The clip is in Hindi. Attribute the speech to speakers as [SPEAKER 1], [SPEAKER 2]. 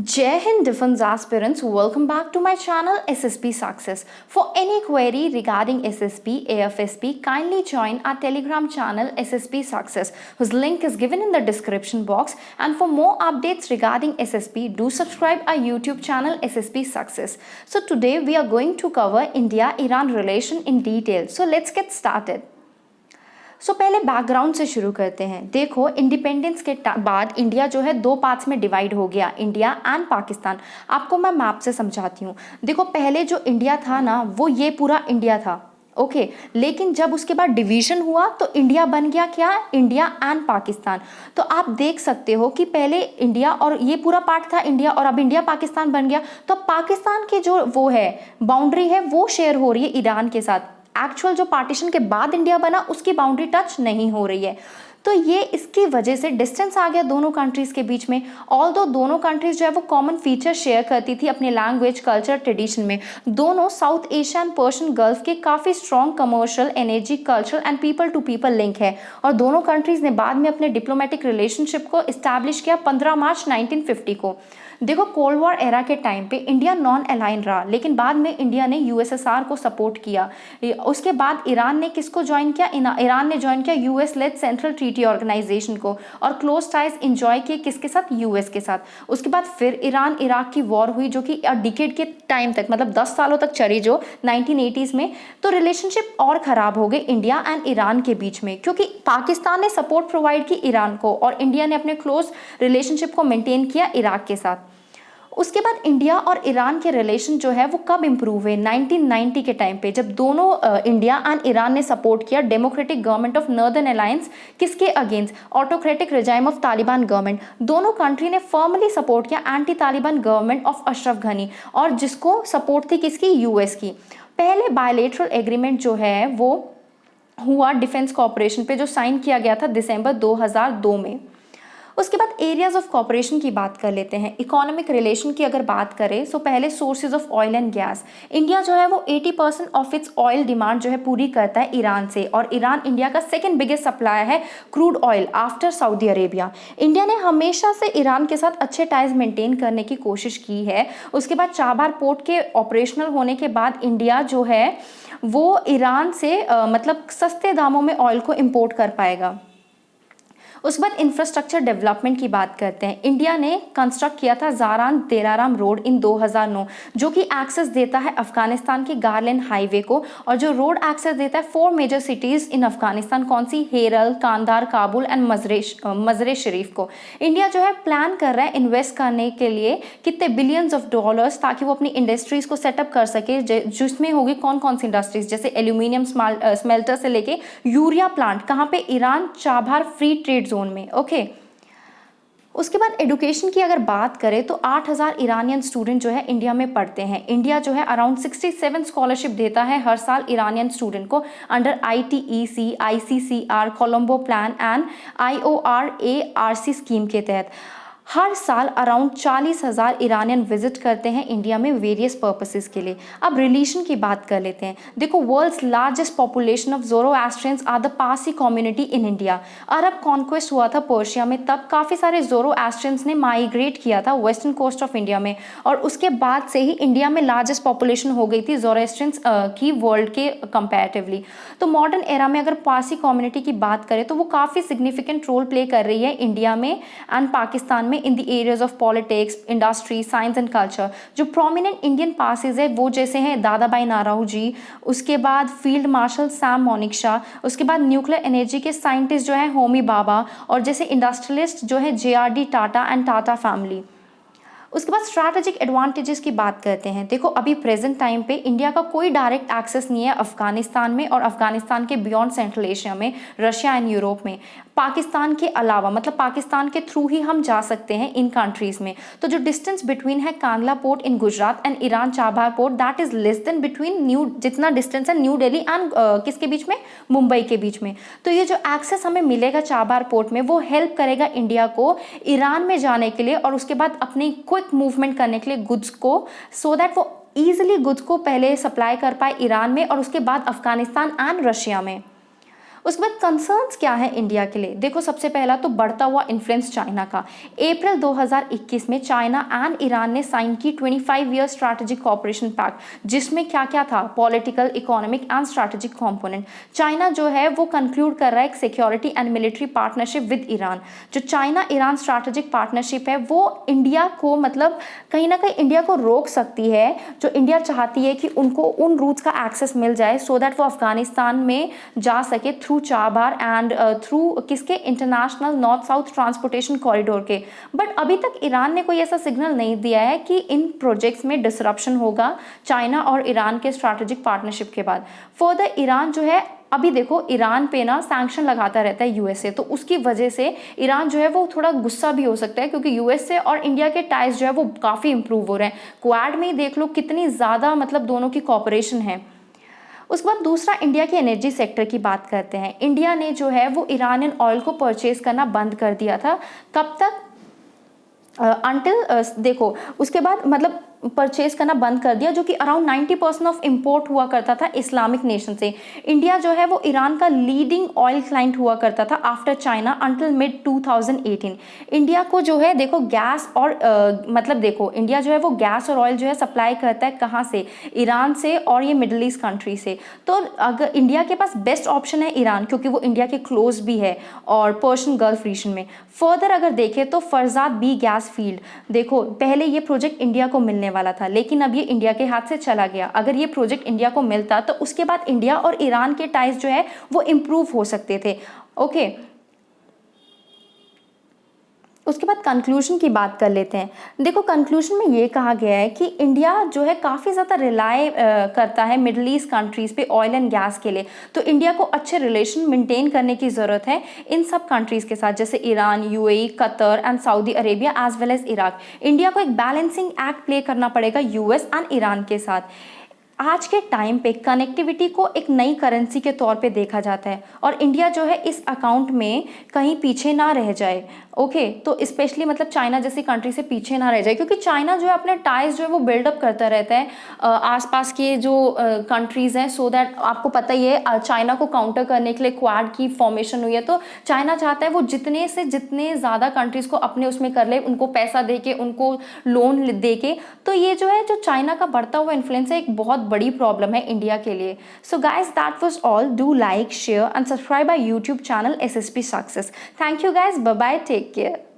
[SPEAKER 1] Jai Hind Defense aspirants, welcome back to my channel SSP Success. For any query regarding SSP, AFSP, kindly join our Telegram channel SSP Success, whose link is given in the description box. And for more updates regarding SSP, do subscribe our YouTube channel SSP Success. So today we are going to cover India-Iran relation in detail. So let's get started. पहले बैकग्राउंड से शुरू करते हैं। देखो, इंडिपेंडेंस के बाद इंडिया जो है दो पार्ट्स में डिवाइड हो गया, इंडिया एंड पाकिस्तान। आपको मैं मैप से समझाती हूँ। देखो, पहले जो इंडिया था ना, वो ये पूरा इंडिया था, ओके लेकिन जब उसके बाद डिवीजन हुआ तो इंडिया बन गया क्या, इंडिया एंड पाकिस्तान। तो आप देख सकते हो कि पहले इंडिया और ये पूरा पार्ट था इंडिया, और अब इंडिया पाकिस्तान बन गया। तो पाकिस्तान की जो वो है बाउंड्री है वो शेयर हो रही है ईरान के साथ। एक्चुअल जो पार्टीशन के बाद इंडिया बना उसकी बाउंड्री टच नहीं हो रही है। तो ये इसकी वजह से डिस्टेंस आ गया दोनों कंट्रीज़ के बीच में। ऑल्दो दोनों कंट्रीज़ जो है वो कॉमन फीचर शेयर करती थी अपने लैंग्वेज, कल्चर, ट्रेडिशन में। दोनों South Asia and Persian Gulf के काफ़ी strong commercial, energy, cultural and people to people link है। और दोनों कंट्रीज़ ने बाद में अपने डिप्लोमेटिक रिलेशनशिप को इस्टेब्लिश किया 15 मार्च 1950 को। देखो, कोल्ड वॉर एरा के टाइम पे इंडिया नॉन अलाइन रहा, लेकिन बाद में इंडिया ने यूएसएसआर को सपोर्ट किया। उसके बाद ईरान ने किसको ज्वाइन किया, ईरान ने ज्वाइन किया US led central treaty organisation को, और क्लोज टाइज इंजॉय किए किसके साथ, यूएस के साथ। उसके बाद फिर ईरान इराक की वॉर हुई, जो कि डिकेड के टाइम तक, मतलब 10 सालों तक चली, जो 1980s में। तो रिलेशनशिप और ख़राब हो गए इंडिया एंड ईरान के बीच में, क्योंकि पाकिस्तान ने सपोर्ट प्रोवाइड की ईरान को और इंडिया ने अपने क्लोज रिलेशनशिप को मेंटेन किया इराक के साथ। उसके बाद इंडिया और ईरान के रिलेशन जो है वो कब इंप्रूव हुए, 1990 के टाइम पे, जब दोनों इंडिया एंड ईरान ने सपोर्ट किया democratic government of Northern Alliance, किसके against, autocratic regime of Taliban government. दोनों कंट्री ने फर्मली सपोर्ट किया anti Taliban government of Ashraf Ghani, और जिसको सपोर्ट थी किसकी, यूएस की। पहले बायलेटरल एग्रीमेंट जो है वो हुआ डिफेंस कॉपरेशन पे, जो साइन किया गया था दिसंबर 2002 में। उसके बाद एरियाज ऑफ कॉपरेशन की बात कर लेते हैं। इकोनॉमिक रिलेशन की अगर बात करें तो पहले sources of oil and gas. India जो है वो 80% ऑफ इट्स ऑयल डिमांड जो है पूरी करता है ईरान से, और ईरान इंडिया का सेकंड बिगेस्ट सप्लायर है crude oil after Saudi Arabia. India ने हमेशा से ईरान के साथ अच्छे टाइज मेंटेन करने की कोशिश की है। उसके बाद चाबार पोर्ट के ऑपरेशनल होने के बाद इंडिया जो है वो ईरान से मतलब सस्ते दामों में ऑयल को इम्पोर्ट कर पाएगा। उसके बाद इंफ्रास्ट्रक्चर डेवलपमेंट की बात करते हैं। इंडिया ने कंस्ट्रक्ट किया था जारान तेराराम रोड इन 2009, जो कि एक्सेस देता है अफगानिस्तान के गारलैंड हाईवे को, और जो रोड एक्सेस देता है 4 मेजर सिटीज़ इन अफगानिस्तान, कौन सी, हेरल, कांधार, काबुल एंड मजरे शरीफ को। इंडिया जो है प्लान कर रहा है इन्वेस्ट करने के लिए कितने बिलियंस ऑफ डॉलर्स, ताकि वो अपनी इंडस्ट्रीज़ को सेटअप कर सके, जिसमें होगी कौन कौन सी इंडस्ट्रीज, जैसे एल्यूमिनियम स्मेल्टर से लेके यूरिया प्लांट, कहाँ पे, Iran Chabahar free trade zone में, ओके। उसके बाद एजुकेशन की अगर बात करें तो 8000 ईरानियन स्टूडेंट जो है इंडिया में पढ़ते हैं। इंडिया जो है अराउंड 67 स्कॉलरशिप देता है हर साल ईरानियन स्टूडेंट को under ITEC, ICCR, Colombo plan and IORARC scheme के तहत। हर साल अराउंड 40,000 ईरानियन विजिट करते हैं इंडिया में वेरियस पर्पसेस के लिए। अब रिलीजन की बात कर लेते हैं। देखो, world's largest population of Zoroastrians are the Parsi community in India. Arab conquest हुआ था पर्शिया में, तब काफ़ी सारे ज़ोरोएस्ट्रियंस ने माइग्रेट किया था वेस्टर्न कोस्ट ऑफ इंडिया में, और उसके बाद से ही इंडिया में लार्जेस्ट पॉपुलेशन हो गई थी ज़ोरोएस्ट्रियंस की वर्ल्ड के कंपैरेटिवली। तो मॉडर्न एरा में अगर पारसी कम्युनिटी की बात करें तो वो काफ़ी सिग्निफिकेंट रोल प्ले कर रही है इंडिया में एंड पाकिस्तान में in the areas of politics, industry, science and culture. जो प्रोमिनेंट इंडियन पासेज है वो जैसे हैं दादा भाई नारायण जी, उसके बाद फील्ड मार्शल सैम मोनिकशा, उसके बाद न्यूक्लियर एनर्जी के साइंटिस्ट जो है होमी बाबा, और जैसे इंडस्ट्रियलिस्ट जो है JRD Tata and Tata family. उसके बाद स्ट्रैटेजिक एडवांटेजेस की बात करते हैं। देखो, अभी प्रेजेंट टाइम पे इंडिया का कोई डायरेक्ट एक्सेस नहीं है अफगानिस्तान में, और अफगानिस्तान के बियॉन्ड सेंट्रल एशिया में, रशिया एंड यूरोप में। पाकिस्तान के अलावा, मतलब पाकिस्तान के थ्रू ही हम जा सकते हैं इन कंट्रीज़ में। तो जो डिस्टेंस बिटवीन है Kandla port in Gujarat and Iran Chabahar port, that is less than between जितना डिस्टेंस है न्यू दिल्ली एंड किसके बीच में, मुंबई के बीच में। तो ये जो एक्सेस हमें मिलेगा चाबार पोर्ट में, वो हेल्प करेगा इंडिया को ईरान में जाने के लिए, और उसके बाद अपनी क्विक मूवमेंट करने के लिए गुड्स को, सो दैट वो ईजिली गुड्स को पहले सप्लाई कर पाए ईरान में, और उसके बाद अफगानिस्तान एंड रशिया में। उसके बाद कंसर्न्स क्या है इंडिया के लिए, देखो सबसे पहला तो बढ़ता हुआ इन्फ्लुएंस चाइना का। अप्रैल 2021 में चाइना एंड ईरान ने साइन की 25 ईयर स्ट्रैटेजिक कोऑपरेशन पैक्ट, जिसमें क्या क्या था, political, economic and strategic component. China जो है वो कंक्लूड कर रहा है एक security and military partnership with Iran. जो चाइना ईरान स्ट्रैटेजिक पार्टनरशिप है वो इंडिया को मतलब कहीं ना कहीं इंडिया को रोक सकती है, जो इंडिया चाहती है कि उनको उन रूट्स का एक्सेस मिल जाए सो दैट वो अफगानिस्तान में जा सके थ्रू चाबार एंड थ्रू किसके, international north south transportation corridor के। बट अभी तक ईरान ने कोई ऐसा सिग्नल नहीं दिया है कि इन प्रोजेक्ट्स में डिसरप्शन होगा चाइना और ईरान के स्ट्रैटेजिक पार्टनरशिप के बाद। फर्दर ईरान जो है, अभी देखो ईरान पे ना सैंक्शन लगाता रहता है यूएसए, तो उसकी वजह से ईरान जो है वो थोड़ा गुस्सा भी हो सकता है, क्योंकि यूएसए और इंडिया के टाइज जो है वो काफ़ी इंप्रूव हो रहे हैं। क्वाड में ही देख लो कितनी ज़्यादा मतलब दोनों की कॉपरेशन है। उसके बाद दूसरा इंडिया के एनर्जी सेक्टर की बात करते हैं। इंडिया ने जो है वो ईरानियन ऑयल को परचेज करना बंद कर दिया था, कब तक, अंटिल देखो उसके बाद मतलब परचेज करना बंद कर दिया, जो कि अराउंड 90% ऑफ इंपोर्ट हुआ करता था इस्लामिक नेशन से। इंडिया जो है वो ईरान का लीडिंग ऑयल क्लाइंट हुआ करता था after China until mid 2018। India को जो है देखो गैस और मतलब देखो इंडिया जो है वो गैस और ऑयल जो है सप्लाई करता है कहाँ से, ईरान से और ये मिडल ईस्ट कंट्री से। तो अगर इंडिया के पास बेस्ट ऑप्शन है ईरान, क्योंकि वो इंडिया के क्लोज भी है और पर्शियन गल्फ रीजन में। फर्दर अगर देखें तो फरजाद बी गैस फील्ड, देखो पहले ये प्रोजेक्ट इंडिया को मिलने वाला था, लेकिन अब ये इंडिया के हाथ से चला गया। अगर ये प्रोजेक्ट इंडिया को मिलता तो उसके बाद इंडिया और ईरान के टाइज जो है वो इंप्रूव हो सकते थे। ओके, उसके बाद कंक्लूजन की बात कर लेते हैं। देखो कंक्लूजन में ये कहा गया है कि इंडिया जो है काफ़ी ज़्यादा रिलाय करता है मिडल ईस्ट कंट्रीज़ पे ऑयल एंड गैस के लिए, तो इंडिया को अच्छे रिलेशन मेंटेन करने की ज़रूरत है इन सब कंट्रीज़ के साथ, जैसे Iran, UAE, Qatar and Saudi Arabia as well as Iraq. India को एक बैलेंसिंग एक्ट प्ले करना पड़ेगा यूएस एंड ईरान के साथ। आज के टाइम पे कनेक्टिविटी को एक नई करेंसी के तौर पे देखा जाता है, और इंडिया जो है इस अकाउंट में कहीं पीछे ना रह जाए। ओके, तो स्पेशली मतलब चाइना जैसी कंट्री से पीछे ना रह जाए, क्योंकि चाइना जो है अपने टाइज जो है वो बिल्डअप करता रहता है आसपास के जो कंट्रीज़ हैं, सो दैट आपको पता ही है चाइना को काउंटर करने के लिए क्वाड की फॉर्मेशन हुई है। तो चाइना चाहता है वो जितने से जितने ज़्यादा कंट्रीज़ को अपने उसमें कर ले, उनको पैसा दे के, उनको लोन दे के। तो ये जो है जो चाइना का बढ़ता हुआ इन्फ्लुएंस है एक बहुत बड़ी प्रॉब्लम है इंडिया के लिए। So guys that was all. Do like, share and subscribe our YouTube channel SSP Success. Thank you guys. Bye bye. Take care.